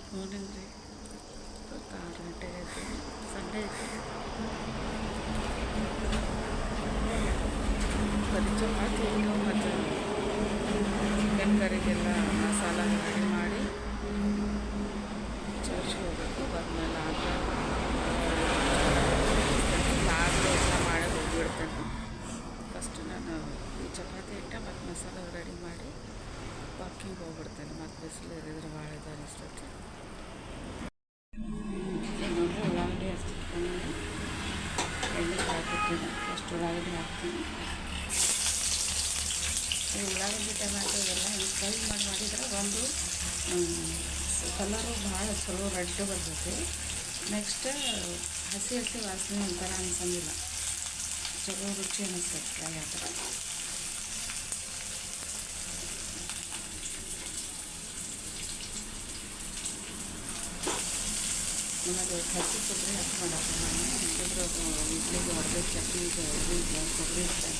Good morning ರೀ. ಇವತ್ತು 6 ಗಂಟೆಗೆ ಐತಿ, ಸಂಡೇ ಐತಿ. ಬರೀ ಚಪಾತಿ ಇಟ್ಟು ಮತ್ತು ಚಿಕನ್ ಕರಿಗೆಲ್ಲ ಮಸಾಲ ರೆಡಿ ಮಾಡಿ ಚರ್ಚ್ಗೆ ಹೋಗಬೇಕು. ಬಂದಮೇಲೆ ಆಗಲೇ ಎಲ್ಲ ಮಾಡಿ ಹೋಗಿಬಿಡ್ತೇನೆ. ಫಸ್ಟ್ ನಾನು ಈ ಚಪಾತಿ ಇಟ್ಟು ಮತ್ತು ಮಸಾಲ ರೆಡಿ ಮಾಡಿ ವಾಕಿಂಗ್ ಹೋಗ್ಬಿಡ್ತೇನೆ. ಮತ್ತು ಬಿಸಿಲು ಇರಿದ್ರೆ ಭಾಳ ಇದು ಅನಿಸ್ತೈತಿ. ನೋಡಿರಿ, ಉಳ್ಳಾಗಡ್ಡಿ ಹಚ್ಚಿಟ್ಕೊಂಡು ಎಣ್ಣೆ ಹಾಕಿರ್ತೀನಿ. ಫಸ್ಟ್ ಉಳ್ಳಾಗಡ್ಡಿ ಹಾಕ್ತೀನಿ. ಈ ಉಳ್ಳಾಗಡ್ಡಿ ಟೊಮ್ಯಾಟೊ ಇವೆಲ್ಲ ಹಿಂಗೆ ಫ್ರೈ ಮಾಡಿದ್ರೆ ಒಂದು ಕಲರು ಭಾಳ ಚಲೋ ರೆಡ್ ಬರ್ತೈತಿ. ನೆಕ್ಸ್ಟ್ ಹಸಿ ವಾಸನೆ ಒಂಥರ ಅನ್ಸಂಗಿಲ್ಲ, ಚಲೋ ರುಚಿ ಅನ್ನಿಸ್ತೈತೆ ಫ್ರೈ ಆದ್ರೆ. ಆಮೇಲೆ ಹಸಿ ಕೊಬ್ಬರಿ ಹಾಕಿ ಮಾಡಕ್ಕೆ ನಾನು ಇಡ್ಲಿಗೆ ಹೊಡೆದ ಚಟ್ನಿಗೆ ಕೊಬ್ಬರಿ ಇರುತ್ತೆ,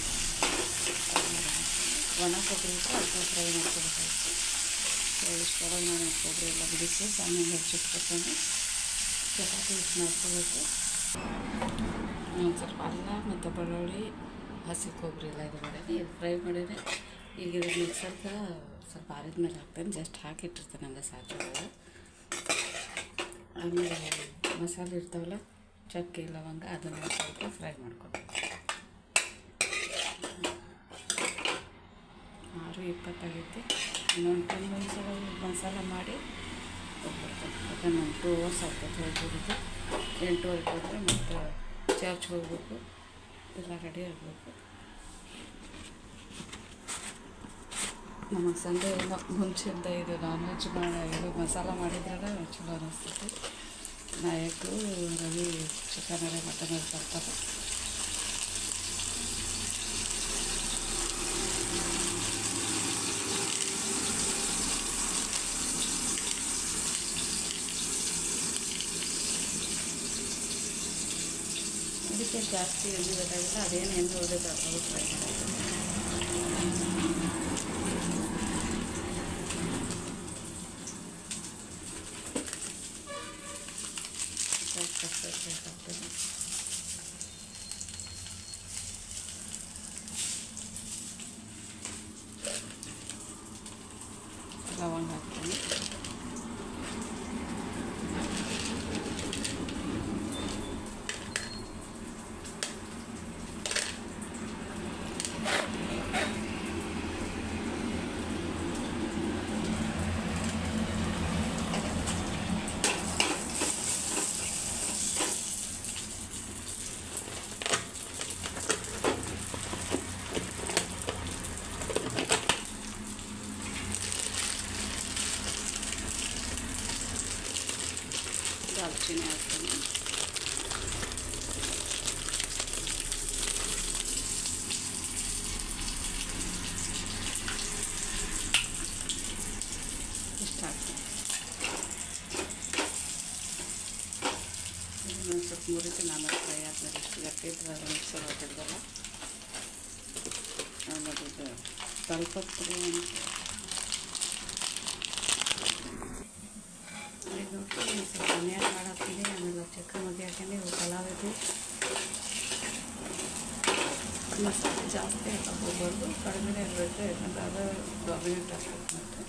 ಒಣ ಕೊಬ್ಬರಿ ಇತ್ತು, ಅದನ್ನ ಫ್ರೈ ಮಾಡ್ಕೋಬೇಕಾಯ್ತು. ಇಷ್ಟೊಳಗೆ ನಾನು ಕೊಬ್ಬರಿ ಎಲ್ಲ ಬಿಡಿಸಿ ಸಣ್ಣ ಹೆಚ್ಚಿಟ್ಕೊಂಡು ಚಪಾತಿ ಹಿಟ್ಟು ಮಾಡ್ಕೋಬೇಕು. ಒಂದು ಸ್ವಲ್ಪ ಅಲ್ಲ ಮತ್ತು ಬೆಳ್ಳುಳ್ಳಿ, ಹಸಿ ಕೊಬ್ಬರಿ ಎಲ್ಲ ಇದು ಮಾಡೀನಿ, ಇದು ಫ್ರೈ ಮಾಡೀನಿ. ಈಗ ಇದು ಮಿಕ್ಸರ್ಗೆ ಸ್ವಲ್ಪ ಆರಿದ ಮೇಲೆ ಹಾಕ್ತೇನೆ. ಜಸ್ಟ್ ಹಾಕಿಟ್ಟಿರ್ತೇನೆ ಹಂಗೆ ಸಾಚೊಳಗೆ. ಆಮೇಲೆ ಮಸಾಲೆ ಇರ್ತಾವಲ್ಲ, ಚಕ್ಕೆ ಲವಂಗ, ಅದನ್ನು ಸ್ವಲ್ಪ ಫ್ರೈ ಮಾಡ್ಕೊಬೇಕು. 6:20 ಆಗೈತಿ. ಇನ್ನೊಂದು 10 ನಿಮಿಷ ಮಸಾಲ ಮಾಡಿ ಹೋಗ್ಬಿಡ್ತೇನೆ. ಯಾಕಂದ್ರೆ ನಾನು 2 hours ಆಗ್ತದೆ ಹೋಗ್ಬಿಡುತ್ತೆ. 8:30 ಹೋದರೆ ಮತ್ತು ಚರ್ಚ್ ಹೋಗ್ಬೇಕು, ಎಲ್ಲ ರೆಡಿ ಆಗಬೇಕು. ನಮಗೆ ಸಂಡೇ ಎಲ್ಲ ಮುಂಚೆಯಿಂದ ಇದು ನಾನ್ ವೆಜ್ ಇದು ಮಸಾಲ ಮಾಡಿದ್ರೆ ಚಲೋ ಅನ್ನಿಸ್ತೈತಿ. ನಾಯಕು ರವಿ ಚಿಕನ್ ಅಡೆ ಮಟನ್ ಅದು ತರ್ತಾರೆ. ಅದಕ್ಕೆ ಜಾಸ್ತಿ ಎಣ್ಣೆ ಬೇಕಾಗಿಲ್ಲ, ಅದೇನು ಎಣ್ಣೆ ಉಳಿದೈತೆ ಫ್ರೈ ಮಾಡೋದು. ಹಾಕ್ತೇನೆ. ಲವಂಗ ಹಾಕ್ತೀನಿ. ದಾಲ್ಚಿನ್ನಿ ಹಾಕ್ತೀನಿ. ಇಷ್ಟು ಹಾಕ್ತೀನಿ. ಇದನ್ನು ಸ್ವಲ್ಪ ಮುರಿದು ನಾನು ಫ್ರೈ ಆದಮೇಲೆ ಇಷ್ಟು ಗಟ್ಟಿ ಇದ್ರೆ ಮಿಕ್ಸರ್ ಹಾಕಿದ್ವಲ್ಲ, ಆಮೇಲೆ ಇದು ಸ್ವಲ್ಪ ಹೊತ್ತು ನೋಡಿ ಸ್ವಲ್ಪ ಧನಿಯಾ ಹಾಕ್ತೀನಿ. ಆಮೇಲೆ ಚಿಕನ್ ಮಗ್ಗಿ ಹಾಕೀನಿ. ಇವು ಪಲಾವ್ ಇದೆ. ಮಸಾಲೆ ಜಾಸ್ತಿ ಹಾಕಕ್ಕೆ ಹೋಗ್ಬಾರ್ದು, ಕಡಿಮೆ ಇರಬೇಕು. ಯಾಕಂದ್ರೆ ಅದು ಡಾಮಿನೇಟ್ ಆಗ್ತೈತೆ. ಮತ್ತು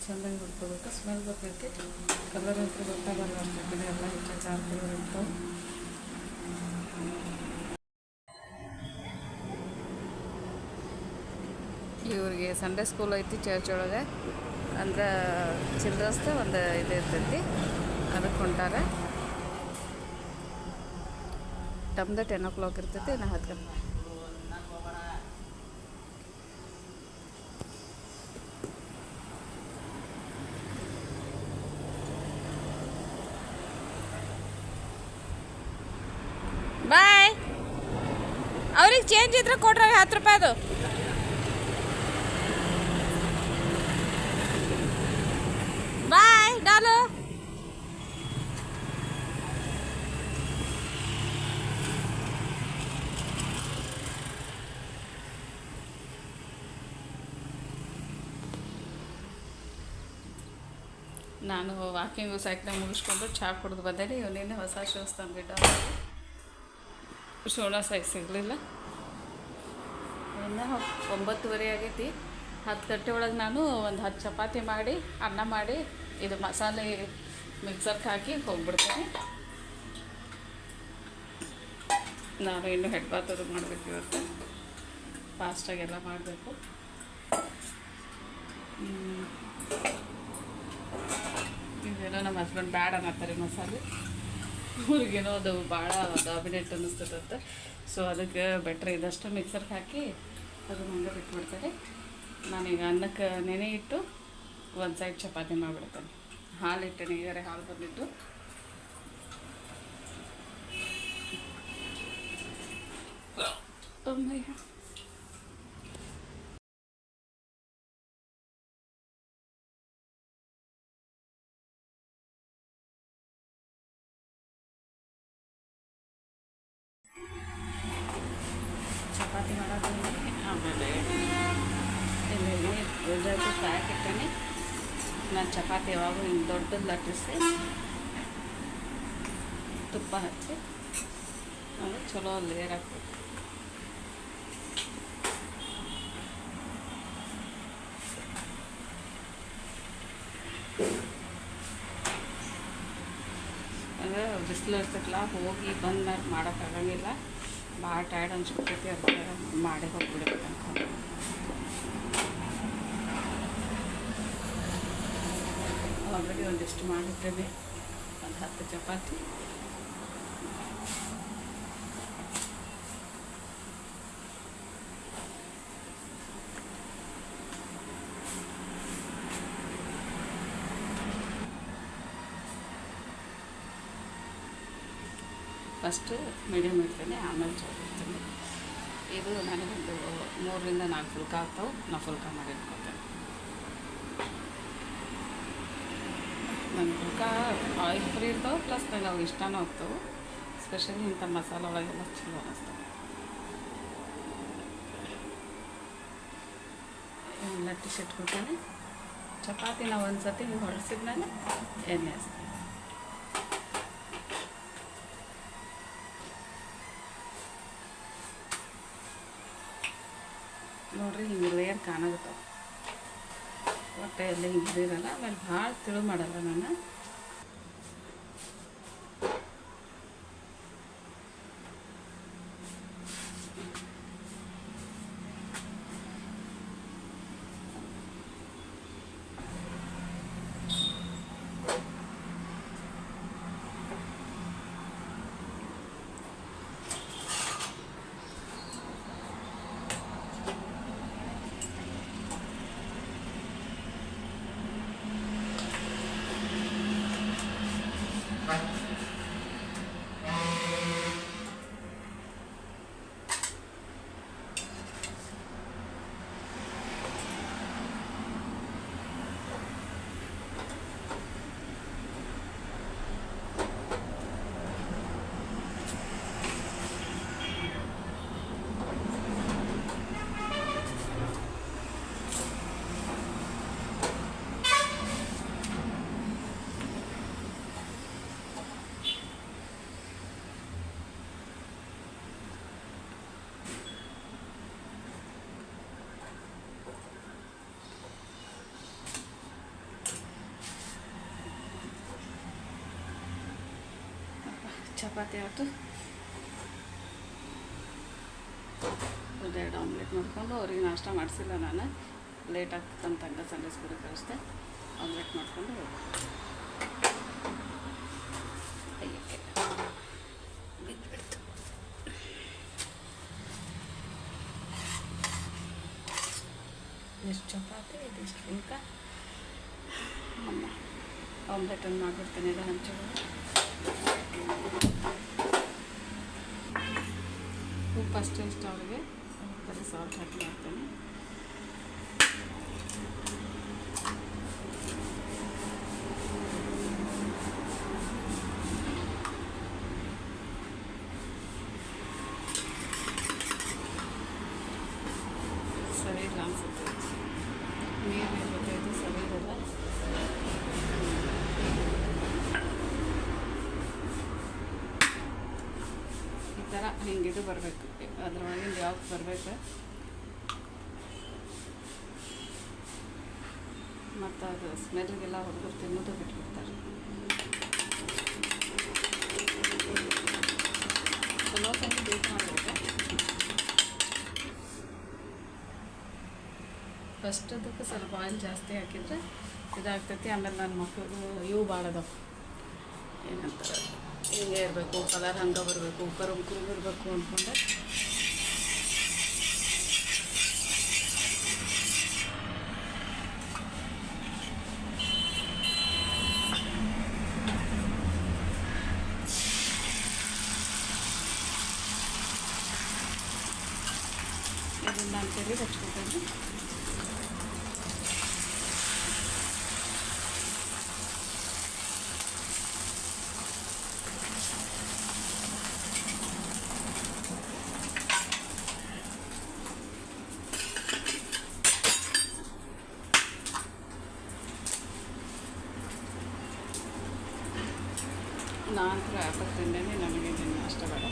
ಚೆಂದಾಗಿ ಹುಡ್ಕೋಬೇಕು, ಸ್ಮೆಲ್ ಬರ್ತೈತಿ. ಕಲರ್ ಅಂತ ಗೊತ್ತಾಗಲ್ಲ, ಚಿಕನ್ ಎಲ್ಲ ಹೆಚ್ಚು ಕಲರ್ ಇರ್ತಾವೆ. ಇವ್ರಿಗೆ ಸಂಡೇ ಸ್ಕೂಲ್ ಐತಿ ಚರ್ಚ್ ಒಳಗೆ. ಅಂದ್ರೆ ಚಿಲ್ಡ್ರನ್ಸ್ದು ಒಂದು ಇದು ಇರ್ತೈತಿ, ಅದಕ್ಕೆ ಹೊಂಟಾರೆ. ಟಮ್ದು 10 o'clock ಇರ್ತೈತಿ. ನಾ 10 ಗಂಟೆ ಬಾಯ್. ಅವ್ರಿಗೆ ಚೇಂಜ್ ಇದ್ರೆ ಕೊಡ್ರಿ 10 ರೂಪಾಯಿದು. ಬಾಯ್ ಡಾಲು. ನಾನು ವಾಕಿಂಗು ಸೈಕ್ಲಿಂಗ್ ಮುಗಿಸ್ಕೊಂಡು ಚಹಾ ಕುಡಿದು ಬಂದೇನೆ. ಇವನೇನು ಹೊಸ ಶೂಸ್ ತಂದುಬಿಟ್ಟ. ಶೋಣ ಸೈಜ್ ಸಿಗಲಿಲ್ಲ. ಇನ್ನು 9:30 ಆಗೈತಿ. 10 ಗಂಟೆ ಒಳಗೆ ನಾನು ಒಂದು 10 ಚಪಾತಿ ಮಾಡಿ ಅನ್ನ ಮಾಡಿ ಇದು ಮಸಾಲೆ ಮಿಕ್ಸರ್ಗೆ ಹಾಕಿ ಹೋಗ್ಬಿಡ್ತೇನೆ. ನಾನು ಇನ್ನೂ ಹೆಡ್ ಬಾತ್ ಅದು ಮಾಡಬೇಕು ಇವತ್ತು. ಫಾಸ್ಟಾಗೆಲ್ಲ ಮಾಡಬೇಕು. ಇದೆಲ್ಲ ನಮ್ಮ ಹಸ್ಬೆಂಡ್ ಬ್ಯಾಡ್ ಅನ್ನತ್ತಾರೆ ಮಸಾಲೆ. ಅವ್ರಿಗೇನೋ ಅದು ಭಾಳ ಡಾಮಿನೇಟ್ ಅನ್ನಿಸ್ತದಂತೆ. ಸೊ ಅದಕ್ಕೆ ಬೆಟ್ರ್ ಇದಷ್ಟು ಮಿಕ್ಸರ್ಗೆ ಹಾಕಿ ಅದು ಹಂಗೆ ಬಿಟ್ಬಿಡ್ತಾರೆ. ನಾನೀಗ ಅನ್ನಕ್ಕೆ ನೆನೆ ಇಟ್ಟು ಒಂದು ಸೈಡ್ ಚಪಾತಿ ಮಾಡಿಬಿಡ್ತೇನೆ. ಹಾಲು ಇಟ್ಟೇನೆ, ಈಗಾರೆ ಹಾಲು ಬಂದಿದ್ದು. ಚಪಾತಿ ಮಾಡೋದು ಆಮೇಲೆ ಇಲ್ಲಿ ಗೋಲ್ಡಾಗಿ ಪ್ಯಾಕ್ ಇಟ್ಟೇನೆ. ನಾನು ಚಪಾತಿ ಯಾವಾಗೂ ಹಿಂಗೆ ದೊಡ್ಡದು ಲಟ್ಟಿಸಿ ತುಪ್ಪ ಹಚ್ಚಿ ಅದು ಚಲೋ ಲೇಯರ್ ಹಾಕ್ಬೇಕು. ಅಂದರೆ ಬಿಸಿಲು ಇರ್ತೈತಲ್ಲ, ಹೋಗಿ ಬಂದ್ಮೇಲೆ ಮಾಡೋಕ್ಕಾಗಂಗಿಲ್ಲ. ಭಾಳ ಟೈರ್ಡ್ ಅನ್ಸ್ಬಿಟ್ಟೈತಿ. ಅದಕ್ಕೆ ಮಾಡಿ ಹೋಗ್ಬಿಡ್ಬೇಕು ಅಂತ. ಆಲ್ರೆಡಿ ಒಂದಿಷ್ಟು ಮಾಡಿದ್ದೇನೆ, ಒಂದು 10 ಚಪಾತಿ. ಫಸ್ಟು ಮೀಡಿಯಮ್ ಇಡ್ತೇನೆ, ಆಮೇಲೆ ಜೋರು ಇಡ್ತೇನೆ. ಇದು ನನಗೊಂದು 3ರಿಂದ 4 ಫುಲ್ಕ ಆಗ್ತಾವೆ. ನಾ ಫುಲ್ಕ ಮಾಡಿ ಇಟ್ಕೊತೇನೆ. ನನ್ನ ಫುಲ್ಕ ಆಯಿಲ್ ಫ್ರೀ ಇರ್ತಾವೆ, ಪ್ಲಸ್ ನನಗೆ ಅವು ಇಷ್ಟನೂ ಆಗ್ತಾವೆ. ಸ್ಪೆಷಲಿ ಇಂಥ ಮಸಾಲೆ ಒಳಗೆಲ್ಲ ಚಲೋ ಅನ್ನಿಸ್ತವೆ. ಲಟ್ಟಿಸಿ ಇಟ್ಕೊತೇನೆ. ಚಪಾತಿ ನಾವು ಒಂದು ಸತಿ ಹಿಂಗೆ ಹೊಡೆಸಿದ್ಮೇಲೆ ಎಣ್ಣೆ ಹಚ್ತೀನಿ. ನೋಡಿರಿ, ಹಿಂಗೆ ಲೇಯರ್ ಕಾಣಾಗುತ್ತವೆ. ಹೊಟ್ಟೆ ಎಲ್ಲ ಹಿಂಗಿರಲ್ಲ. ಆಮೇಲೆ ಭಾಳ ತಿಳು ಮಾಡಲ್ಲ ನಾನು. ಚಪಾತಿ ಆಯಿತು. ಒಂದೆರಡು ಆಮ್ಲೆಟ್ ಮಾಡಿಕೊಂಡು ಅವ್ರಿಗೆ ನಾಷ್ಟ ಮಾಡಿಸಿಲ್ಲ. ನಾನು ಲೇಟ್ ಆಗ್ತಂತ ಹಂಗೆ ಸಂಡೇ ಸ್ಕೂಲಿಗೆ ಕಳಿಸ್ದೆ. ಆಮ್ಲೆಟ್ ಮಾಡಿಕೊಂಡು ಬಿದ್ದುಬಿಡ್ತು. ಎಷ್ಟು ಚಪಾತಿ, ಇದಿಷ್ಟು ಫುಲ್ಕ. ಆಮ್ಲೆಟನ್ನು ಮಾಡಿಬಿಡ್ತೇನೆ. ಇದು ಹಂಚೋದು. ಉಪ್ಪು ಅಷ್ಟೇ ಇಷ್ಟ ಅವ್ರಿಗೆ. ಬರೀ ಸಾಲ್ಟ್ ಹಾಕಿ ಮಾಡ್ತೇನೆ. ಸರಿ ಇಲ್ಲ ಅನ್ಸುತ್ತೆ. ನೀರು ಜೊತೆ ಇದು ಸರಿ ಇರಲ್ಲ. ಹಿಂಗೆ ಇದು ಬರಬೇಕು, ಅದ್ರೊಳಗಿಂದ ಯಾವ್ದು ಬರಬೇಕು. ಮತ್ತು ಅದು ಸ್ಮೆಲ್ಗೆಲ್ಲ ಹುಡುಗರು ತಿನ್ನೋದು ಬಿಟ್ಬಿಡ್ತಾರೆ. ಚಲೋ ತಂದು ಬೇಕ್ ಮಾಡಬೇಕು. ಫಸ್ಟ್ ಅದಕ್ಕೆ ಸ್ವಲ್ಪ ಆಯಿಲ್ ಜಾಸ್ತಿ ಹಾಕಿದರೆ ಇದಾಗ್ತೈತಿ. ಆಮೇಲೆ ನನ್ನ ಮಕ್ಕಳು ಇವು ಭಾಳ ಅದಾವೆ, ಏನಂತಾರೆ ಹಿಂಗೆ ಇರಬೇಕು, ಕಲರ್ ಹಂಗೆ ಬರಬೇಕು, ಕರುಮ್ ಇರಬೇಕು ಅಂದ್ಕೊಂಡೆ ಇದನ್ನು ನಾನು ತೆಗೆದು ಹಚ್ಕೊತೀನಿ. ನಾನು ಆ್ಯಪಲ್ ತಿಂದೇನೆ, ನನಗೆ ಇದನ್ನು ಅಷ್ಟ ಬೇಡ.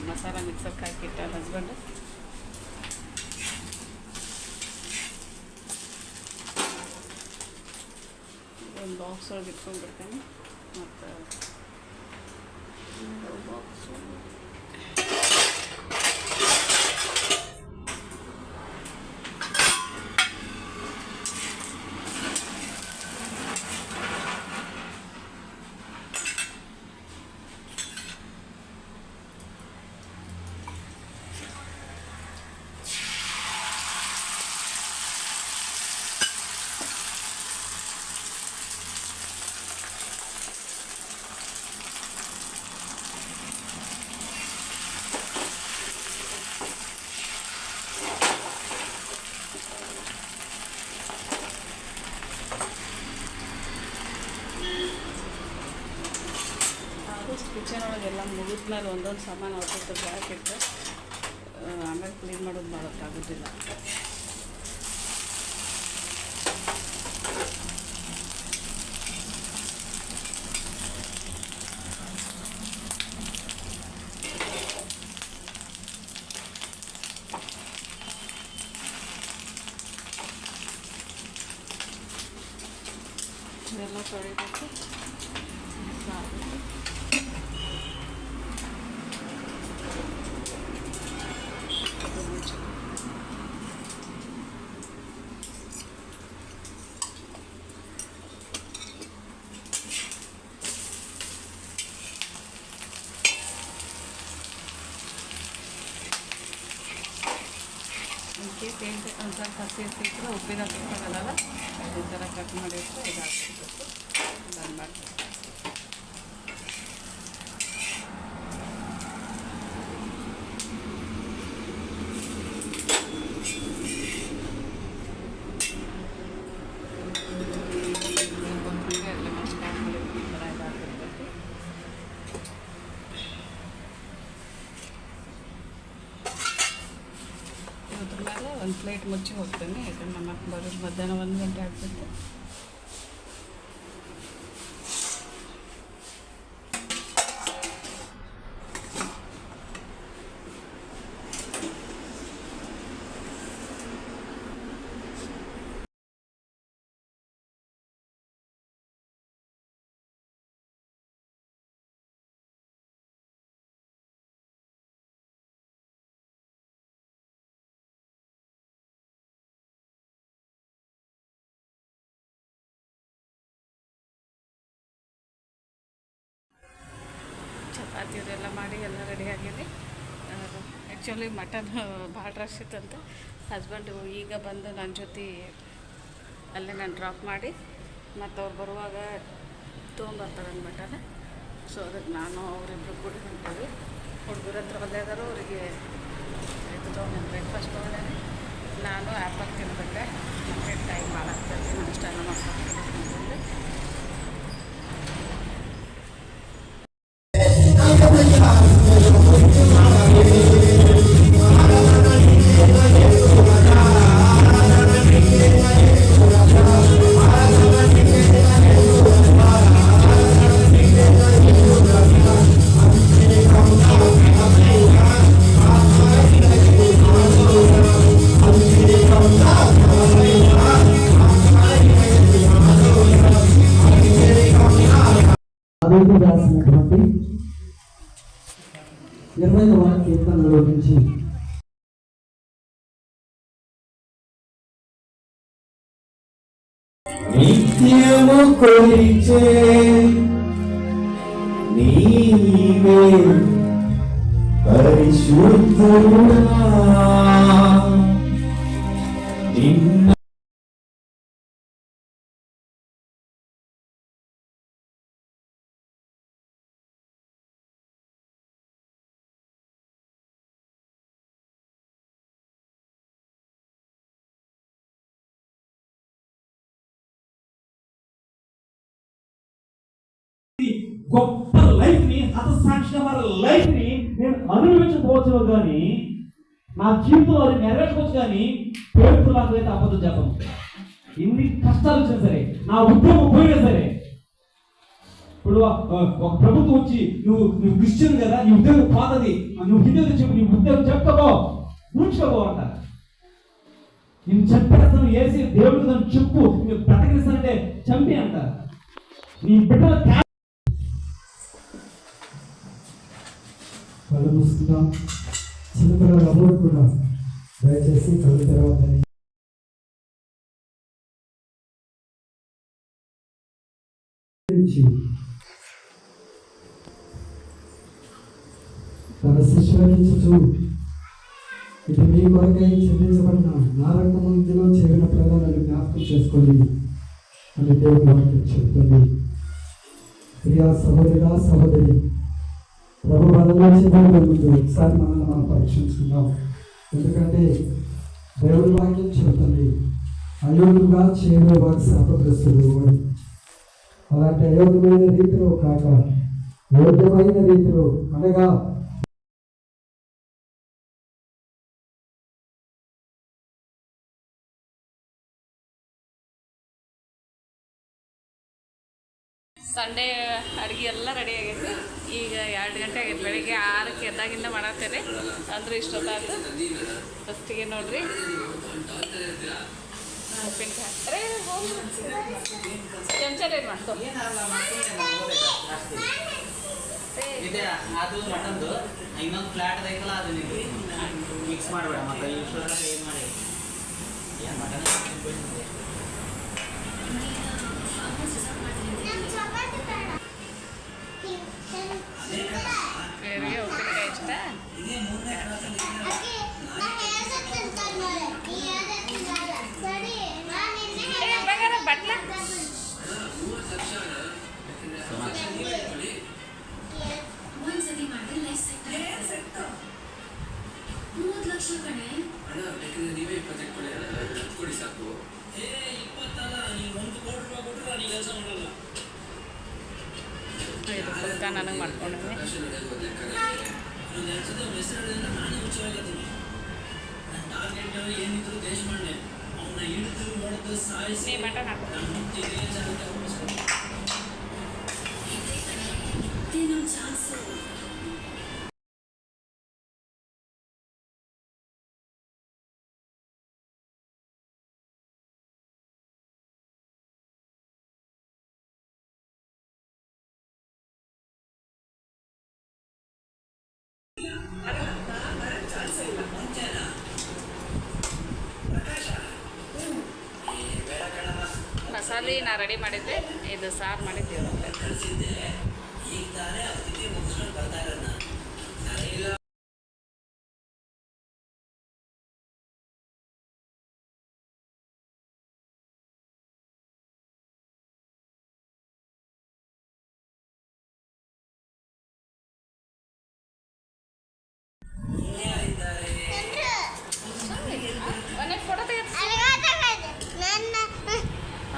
ಮಸಾಲ ಮಿಕ್ಸರ್ಗೆ ಹಾಕಿಟ್ಟ ಹಸ್ಬೆಂಡ್ ಒಂದು ಬಾಕ್ಸ್ ಒಳಗೆ ಇಟ್ಕೊಂಡ್ಬಿಡ್ತೇನೆ. ಮತ್ತು ಬಾಕ್ಸ್ ಕಿಚನ್ ಒಳಗೆಲ್ಲ ಮುಗಿದ್ಮೇಲೆ ಒಂದೊಂದು ಸಾಮಾನು ಅವ್ರ ಹಾಕಿಟ್ಟು ಆಮೇಲೆ ಕ್ಲೀನ್ ಮಾಡೋದು ಮಾಡೋಕ್ಕಾಗೋದಿಲ್ಲ. ಇದೆಲ್ಲ ತೊಳಿಬೇಕು. ಕೇಸ್ ಏನು ಒಂದು ಸ್ವಲ್ಪ ಹಸಿ ಇರ್ತಿದ್ರೆ ಉಪ್ಪಿನ ಸಿಕ್ಕಾಗಲ್ಲ, ಈ ಥರ ಕಟ್ ಮಾಡಿದ್ರೆ ಇದಾಗ್ಬಿಡ್ಬೇಕು. ಬಂದ್ ಮಾಡ್ತೀನಿ. ಮೇಲೆ ಒಂದು ಪ್ಲೇಟ್ ಮುಚ್ಚಿ ಹೋಗ್ತೇನೆ. ಯಾಕಂದ್ರೆ ನಮ್ಮ ಮಕ್ಕಳು ಬರೋದು ಮಧ್ಯಾಹ್ನ 1 ಗಂಟೆ ಆಗ್ತೈತೆ. ಚಪಾತಿ ಅದೆಲ್ಲ ಮಾಡಿ ಎಲ್ಲ ರೆಡಿ ಆಗಿದೆ. ಆ್ಯಕ್ಚುಲಿ ಮಟನ್ ಭಾಳ ರಶ್ ಇತ್ತಂತೆ. ಹಸ್ಬೆಂಡು ಈಗ ಬಂದು ನನ್ನ ಜೊತೆ ಅಲ್ಲೇ ನಾನು ಡ್ರಾಪ್ ಮಾಡಿ ಮತ್ತು ಅವ್ರು ಬರುವಾಗ ತೊಗೊಂಬರ್ತಾರೆ ಮಟನ್. ಸೊ ಅದಕ್ಕೆ ನಾನು ಅವರಿಬ್ಬರು ಕೂಡಿ ಹೊಂಟೇವಿ. ಹುಡುಗರ ಹತ್ರ ಅಲ್ಲೇ ಇದ್ದಾರೋ ಅವರಿಗೆ ಇದು ತೊಗೊಂಡು ಬ್ರೇಕ್ಫಾಸ್ಟ್ ತೊಗೊಂಡೇನೆ. ನಾನು ಆ್ಯಪಲ್ ತಿನ್ಬಿಟ್ಟೆ ಮತ್ತೆ ಟೈಮ್ ಮಾಡಾಕ್ತದೆ ನಾಷ್ಟ ಎಲ್ಲ ಮಾಡ್ಕೊಂಡು రాసినటువంటి 20వ కీర్తనలో నుంచి నిత్యము కొలిచే నీవే పరిశుద్ధుడా నిన్న గొప్ప లైఫ్ ని హతసాక్షిమైన లైఫ్ ని నేను అనుభవించకపోవచ్చు కానీ నా జీవితంలో అది నెరవేర్చవచ్చు కానీ పేరు నాకు అయితే అబద్ధం చెప్పను. ఎన్ని కష్టాలు వచ్చినా సరే, నా ఉద్యోగం పోయినా సరే, ఇప్పుడు ఒక ప్రభుత్వం వచ్చి నువ్వు క్రిస్టియన్ కదా, నీ ఉద్యోగం పోతుంది, నువ్వు హిందీ చెప్పు, నీ ఉద్యోగం చెప్తావో కూర్చోబో అంటారు. నేను చెప్పేస్తాను వేసి దేవుడికి నన్ను చెప్పు, నువ్వు బ్రతకరిస్తానంటే చంపి అంటారు. నీ బిడ్డల కళ్ళు మూసుకుందాం. చిన్నపిల్లలు అందరూ కూడా దయచేసి కళ్ళు తెరవద్దని. తన శిష్యులకించుచు ఇది మీ కొరకై చెల్లించబడిన నా రక్తము ఇందులో చేరిన ప్రధానాలు జ్ఞాపకం చేసుకోండి అని దేవుడు వాక్యం చెప్తుంది. ప్రియా సహోదరుడా సహోదరి, ప్రభు వలన చేయడం ముందు ఒకసారి మనల్ని మనం పరీక్షించుకుందాం. ఎందుకంటే దేవుడి వాక్యం చెబుతుంది అయోగ్యంగా చేయడం వారి శాపగ్రస్తుడు అని. అలాంటి అయోగ్యమైన రీతిలో కాక యోగ్యమైన రీతిలో అనగా ಸಂಡೇ ಅಡುಗೆ ಎಲ್ಲ ರೆಡಿ ಆಗೈತಿ. ಈಗ 2 ಗಂಟೆ ಆಗೈತೆ. ಬೆಳಿಗ್ಗೆ 6ಕ್ಕೆ ಎದ್ದಾಗಿಂದ ಮಾಡತ್ತೇನೆ ಅಂದ್ರೆ ಇಷ್ಟೊತ್ತಾಯ್ತು. ಫಸ್ಟಿಗೆ ನೋಡ್ರಿ ಉಪ್ಪಿನಕಾಯಿ ಅರೆ ಚಮಚ ರೇಟ್ ಮಾಡ್ಕೊ ಅದು ಮಟನ್ದು ಇನ್ನೊಂದು ಫ್ಲಾಟ್ ಐತಲ್ಲ ಅದು ಮಿಕ್ಸ್ ಮಾಡಬೇಡ ಮತ್ತೆ ಏನು ಮಾಡಿ ಏನು ಮಟನ್ ಉಪ್ಪಿನಕಾಯಿ ಇಷ್ಟ ಬಟ್ಲ ನೀವೇ 20 ಕೊಡಿ ಸಾಕು. 20 ನೀನು 1 ಕೋಟಿ ರೂಪಾಯಿ ಕೊಟ್ಟರೆ ನೀನು ಕೆಲಸ ಮಾಡಲ್ಲ. ಫುಲ್ಕ ನನಗೆ ಮಾಡ್ಕೊಂಡಿದ್ದೀನಿ. ನಾನೇ ಹುಚ್ಚಾಗತ್ತೀನಿ. ನನ್ನ ಟಾರ್ಗೆಟ್ ಏನಿದ್ರು ದೇಶ ಮಾಡನೆ ಅವನ್ನ ಹಿಡಿದು ಹೊಡೆದು ಸಾಯಿಸಿ ಮಟನ್ ಹಾಕ್ತೀನಿ. ಮಸಾಲೆ ನಾ ರೆಡಿ ಮಾಡಿದ್ದೆ, ಇದು ಸಾರು ಮಾಡಿದ್ದೆ. ಒನ್ನೇ ಫೋಟೋ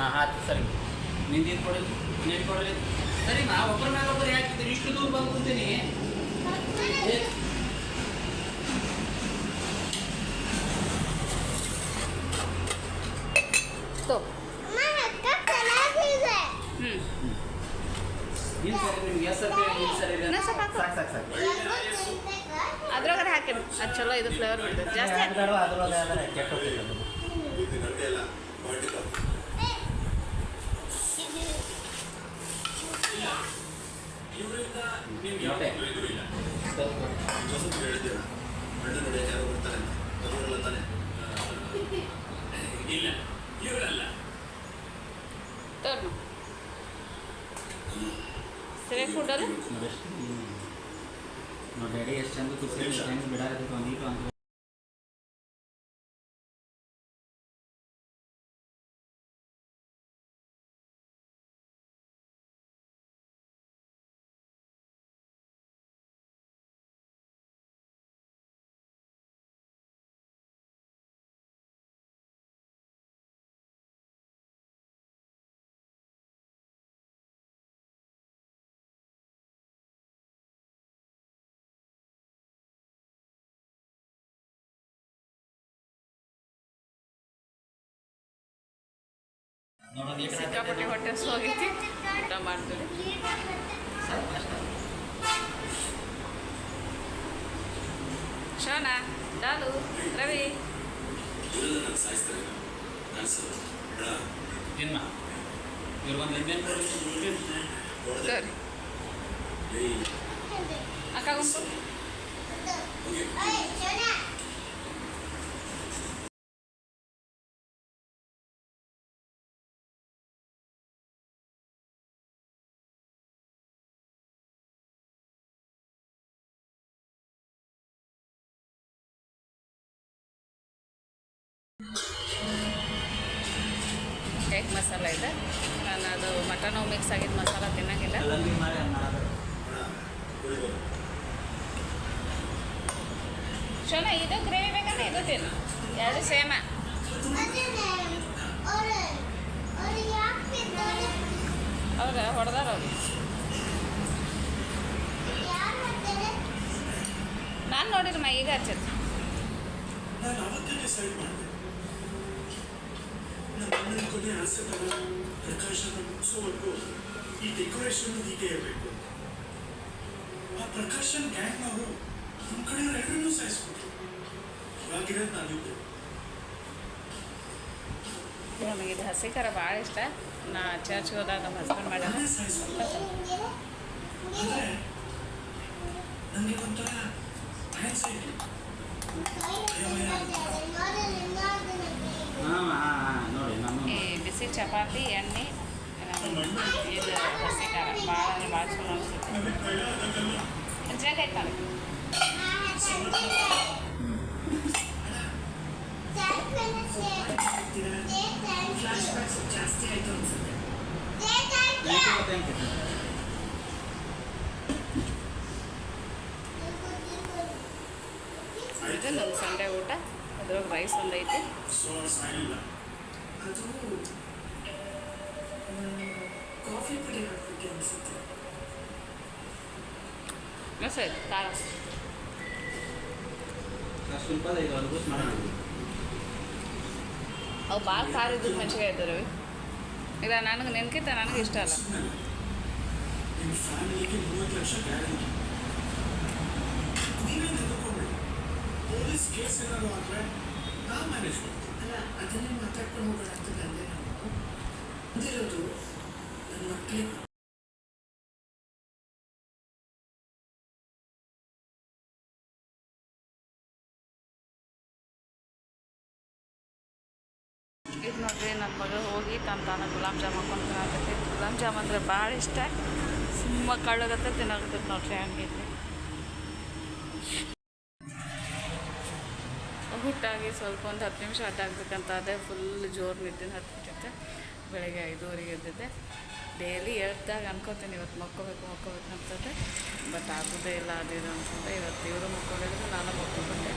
ಹಾಂ ಆಯ್ತು ಸರಿ ನಿಂದು ಕೊಡಿ ನೀನು ಕೊಡಲಿ ಸರಿ ನಾ ಒಬ್ಬರ ಮೇಲೆ ಒಬ್ಬರು ಯಾಕಿದ್ದೀರಿ ಇಷ್ಟು ದೂರ ಬಂದು ಕೂತೀನಿ ನೀನು ಸರಿ ನಿಮ್ಗೆ ಎಷ್ಟು ಸರಿ ನೀನು ಸರಿ ಸಾಕು ಸಾಕು ಸಾಕು ಅದ್ರೊಳಗಡೆ ಹಾಕಿ ಅದು ಚಲೋ ಇದು ಫ್ಲೇವರ್ ಬಿಡ್ತದೆ ಜಾಸ್ತಿ ಅದ್ರೊಳಗೆ ಆದರೆ ಕೆಟ್ಟ ಹೋಗ್ತೈತೆ ಅದು ಇವರಿಂದ ನೀವು ನೋಟೆ ಜೊತೆ ಹೇಳಿದ್ದೀರ ಹಣ್ಣು ನೋಡಿ ಯಾರು ಬರ್ತಾರೆ ಅದರಲ್ಲ ತಾನೆ ಇಲ್ಲ ಇವರಲ್ಲ ತೋರ್ನು ಸರಿ ಫುಡ್ಡಲ್ಲ ನೋಡಿ ಡ್ಯಾಡಿ ಎಷ್ಟು ಚಂದ ತುಪ್ಪ ಹೆಂಗೆ ಬಿಡಾಕತ್ತೈತೆ ಒಂದೀಟು ಅಂತ ಸಿಕ್ಕಾಪಟ್ಟೆ ಹೊಟ್ಟೆ ಹೋಗೈತಿ ಊಟ ಮಾಡ್ತೀವಿ ಶೋನಾ ಲಾಲು ರವಿ ತಿನ್ನ ಇವ್ರು ಒಂದು ಲಿಂಬೆನ್ ಸರಿ ಅಕ್ಕ ಗುಂಪು ಎಗ್ ಮಸಾಲ ಇದೆ ನಾನು ಅದು ಮಟನ್ ಮಿಕ್ಸ್ ಆಗಿದ್ದು ಮಸಾಲ ತಿನ್ನಂಗಿಲ್ಲ ಕಲ್ಲಂಗಡಿ ಮಾಡಿ ಶೋನಾ ಇದು ಗ್ರೇವಿ ಬೇಕಂದ್ರೆ ಇದು ತಿನ್ನು ಎರಡು ಸೇಮ ಅವ್ರ ಹೊಡೆದಾರ ಅವ್ರು ನಾನು ನೋಡಿರಮ್ಮ ಈಗ ಹಚ್ಚೈತಿ ನಾನು ಅವತ್ತೇ ಡಿಸೈಡ್ ಮಾಡಿದೆ ನಮ್ಮ ಅಣ್ಣನ ಕೊನೆ ಆಸೆ ತರ ಪ್ರಕಾಶನ ಮುಗಿಸೋವರೆಗೂ ಈ ಡೆಕೋರೇಷನ್ ಹೀಗೆ ಇರಬೇಕು ಆ ಪ್ರಕಾಶನ್ ಗ್ಯಾಂಗ್ನವರು ನಮ್ಮ ಕಡೆಯವ್ರು ಎಲ್ಲರನ್ನೂ ಸಾಯಿಸ್ಬಿಟ್ರು ಇವಾಗಿರೋದು ನಾವಿಬ್ರು ನನಗೆ ಇದು ಹಸಿ ಖಾರ ಭಾಳ ಇಷ್ಟ ನಾ ಚರ್ಚ್ಗೆ ಹೋದಾಗ ನಮ್ಮ ಹಸ್ಬೆಂಡ್ ಮಾಡ್ಯಾರ ನಾನೇ ಸಾಯಿಸ್ಬಿಟ್ರು ಅಂದ್ರೆ ನನಗೆ ಒಂಥರ ಆನ್ಸೈಟಿ ಹಾಂ ಹಾಂ ಹಾಂ ನೋಡಿ ನಾನು ಈ ಬಿಸಿ ಚಪಾತಿ ಎಣ್ಣೆ ಇದು ಹಸಿ ಖಾರ ಭಾಳ ಅಂದ್ರೆ ಭಾಳ ಚಲೋ ಅನಿಸುತ್ತೆ ಜಗಾಯ್ತು ನನಗೆ ಫ್ಲಾಶ್ ಬ್ಯಾಕ್ಸ್ ಜಾಸ್ತಿ ಆಯ್ತು ಅನ್ಸುತ್ತೆ ಇದು ನಮ್ಮ ಸಂಡೆ ಊಟ ಅದ್ರೊಳಗೆ ರೈಸ್ ಒಂದು ಐತಿ ಸೋರ್ಸ್ ಆಗಿಲ್ಲ ಅದು ಕಾಫಿ ಪುಡಿ ಹಾಕ್ಬಿಟ್ಟು ಅನಿಸುತ್ತೆ ಸರಿ ಖಾರ ಸ್ವಲ್ಪ ಇದು ಅನುಭೂಸ್ ಮಾಡಿ ಅವು ಭಾಳ ಖಾರ ಇದ್ದದ್ದು ಮೆಣಸಿಗೆ ಇದ್ದು ರವಿ ಇಲ್ಲ ನನಗೆ ನೆನ್ಕಿಂತ ನನಗೆ ಇಷ್ಟ ಅಲ್ಲ ನಿಮ್ಮ ಫ್ಯಾಮಿಲಿಗೆ 30 ಲಕ್ಷ ಗ್ಯಾರಂಟಿ ನೀವೇ ತೆಗೆದುಕೊಂಡ್ರಿ ಪೊಲೀಸ್ ಕೇಸ್ ಏನಾದ್ರು ಆದರೆ ನಾವು ಮ್ಯಾನೇಜ್ ಮಾಡ್ತೀವಿ ಅಲ್ಲ ಅದನ್ನೇ ಮಾತಾಡ್ಕೊಂಡು ಹೋಗೋಣ ಅಂತ ಬಂದೆ ನಾವು ಬಂದಿರೋದು ನನ್ನ ಮಕ್ಕಳಿಗೆ ಇದು ನೋಡ್ರಿ ನನ್ನ ಮಗಳು ಹೋಗಿ ತಾನು ಗುಲಾಬ್ ಜಾಮ್ ಹಾಕೊಂಡು ತಿನ್ನಕತ್ತೈತಿ ಗುಲಾಬ್ ಜಾಮ್ ಅಂದರೆ ಭಾಳ ಇಷ್ಟ ಸುಮ್ಮ ಕಳ್ಳಗತ್ತೆ ತಿನ್ನಕತ್ತೈತಿ ನೋಡ್ರಿ ಹಂಗೈತಿ ಹುಟ್ಟಾಗಿ ಸ್ವಲ್ಪ ಒಂದು 10 ನಿಮಿಷ ಅಡ್ಡಾಗಬೇಕಂತ ಅದೇ ಫುಲ್ ಜೋರು ನಿದ್ದೆ ಹತ್ತಿಬಿಟ್ಟೈತೆ ಬೆಳಗ್ಗೆ 5:30 ಎದ್ದಿದ್ದೆ ಡೈಲಿ ಹೇಳ್ದಾಗ ಅನ್ಕೋತೀನಿ ಇವತ್ತು ಮಕ್ಕೋಬೇಕು ಅಂತಂದರೆ ಬಟ್ ಆಗೋದೇ ಇಲ್ಲ ಅದಿದು ಅಂತಂದರೆ ಇವತ್ತು ಇವರು ಮಕ್ಕೊಂಡಿದ್ರು ನಾನು ಮಕ್ಕೊಂಡ್ಬಿಟ್ಟೆ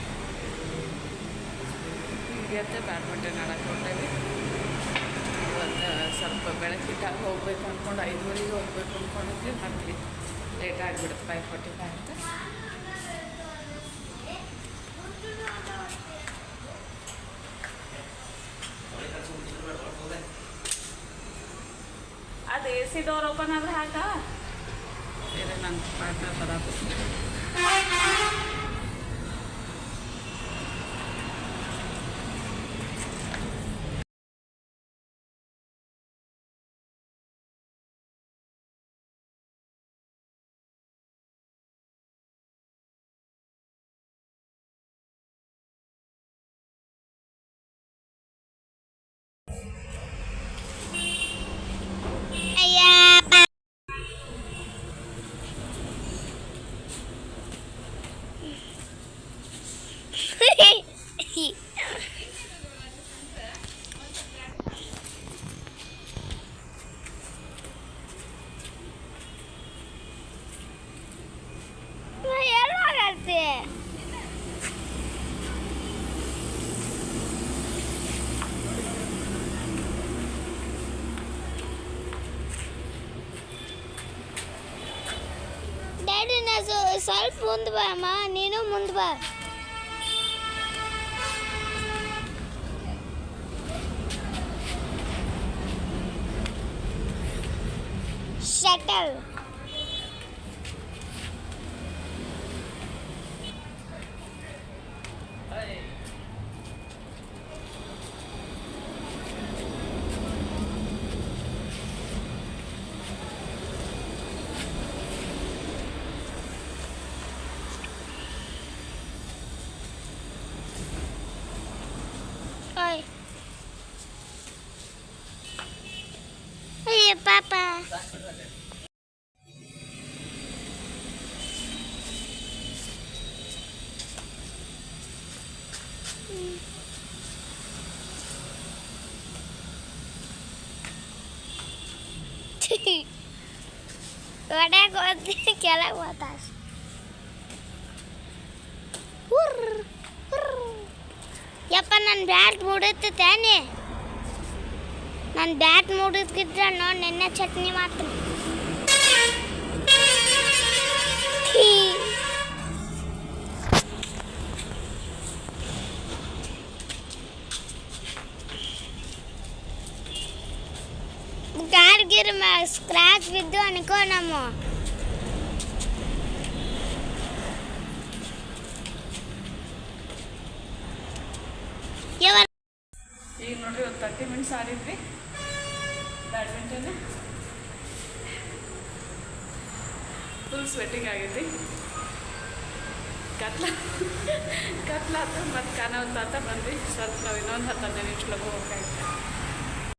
ಈಗ ಬ್ಯಾಡ್ಮಿಂಟನ್ ಆಡಕ್ಕೆ ಹೊಂಟೇವಿ ಇವತ್ತು ಬೆಳಕಿದ್ದಾಗ ಹೋಗ್ಬೇಕು ಅಂದ್ಕೊಂಡು 5:30 ಹೋಗ್ಬೇಕು ಅಂದ್ಕೊಂಡಿದ್ವಿ, ಮತ್ತೆ ಲೇಟ್ ಆಗಿಬಿಡುತ್ತೆ 5:45 ಅಂತ. ಅದು AC ಡೋರ್ ಓಪನ್ ಆದ್ರೆ ಹಾಕ ಬೇರೆ ನನ್ನ ಪಾರ್ಟ್ನರ್ ಬರೋದು. ಡ್ಯಾಡಿ ಸ್ವಲ್ಪ ಮುಂದೆ ಬಾ ಅಮ್ಮ, ನೀನು ಮುಂದೆ ಬಾ. Shuttle Oi. Hey, Papa. Udah gue kelak atas. ಯಪ್ಪ ನನ್ನ ಬ್ಯಾಟ್ ಮುಡುತ್ತೆ ತಾನೆ, ನನ್ನ ಬ್ಯಾಟ್ ಮುಡಿದ್ಕಿದ್ರೆ ನೋಡಿ ನೆನ್ನೆ ಚಟ್ನಿ ಮಾಡ್ತೀನಿ. ಗಾರ್ಗಿರ್ ಸ್ಕ್ರಾಚ್ ಬಿದ್ದು ಅನ್ಕೋ ನಮ್ಮ ಈಗ ನೋಡ್ರಿ ಒಂದು 30 ಮಿನಿಟ್ಸ್ ಆಡಿದ್ವಿ ಬ್ಯಾಡ್ಮಿಂಟನ್. ಫುಲ್ ಸ್ವೆಟ್ಟಿಂಗ್ ಆಗೈತಿ. ಕತ್ಲಾತು ಮತ್ತು ಕಾಣವಂತ ಬಂದ್ವಿ. ಸ್ವಲ್ಪ ನಾವು ಇನ್ನೊಂದು 10 ನಿಮಿಷ ಹೋಗ್ಬೇಕಾಯ್ತು.